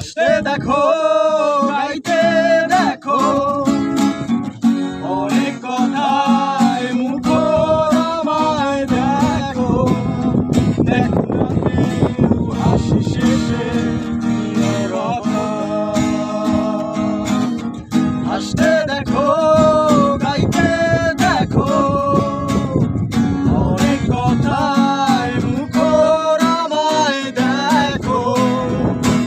হাসতে দেখো, গাইতে দেখো, অনেক কথায় মুখর আমায় দেখো, দেখো না কেউ হাসি শেষে নীরবতা। হাসতে দেখো, গাইতে দেখো, অনেক কথায় মুখর আমায় দেখো,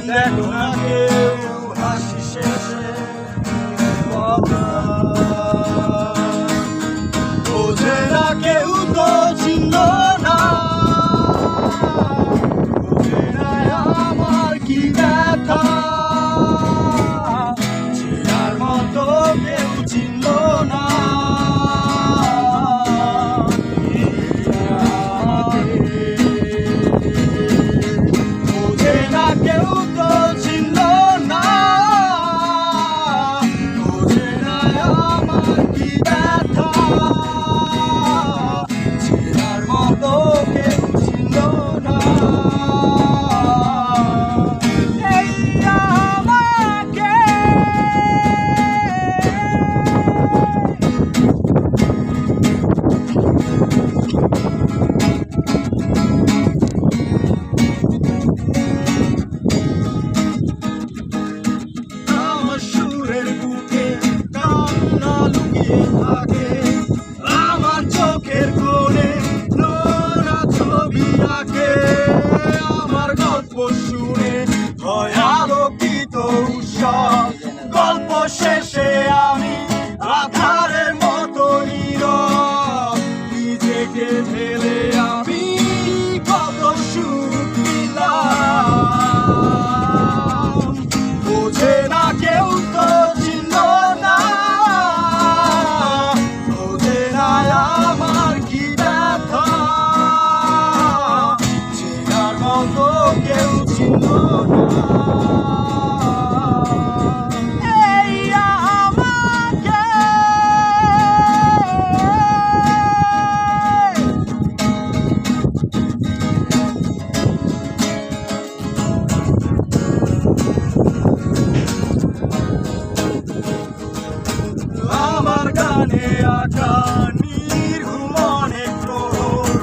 দেখো না কেউ হাসি শেষে নীরবতা। বোঝে না কেউ তো চিনল না, বোঝে না আমার কি ব্যথা, চেনার মতো কেউ চিনল না। বোঝে না কেউ তো চিনল না, বোঝে না আমার কি ব্যথা, চেনার মতো কেউ চিনল না। এই আমাকে আমার সুরের বুকে কান্না লুকিয়ে থাকে, আমার চোখের কোণে নোনা ছবি আঁকে, আমার গল্প শুনে হয় আলোকিত উৎসব, গল্প শেষে আমি আধারের মতো নীরব, নিজেকে ঢেলে আমি কত সুখ দিলাম। বোঝে না কেউ তো চিনল না, বোঝে না আমার কি ব্যথা, চেনার মতো কেউ চিনল না। এই আমাকে আমার গানে আঁকা নির্ঘুম অনেক প্রহর,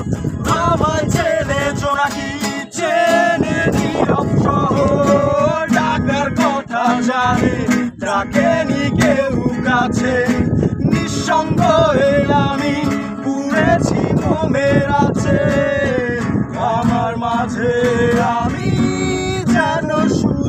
আমার ছেলে জোনাকি চেনে নীরব শহর, ডাকার কথা জানে ডাকেনি কেউ কাছে, নিঃসঙ্গ আমি পুড়েছি মোমের আছে, আমার মাঝে আমি যেন শুধু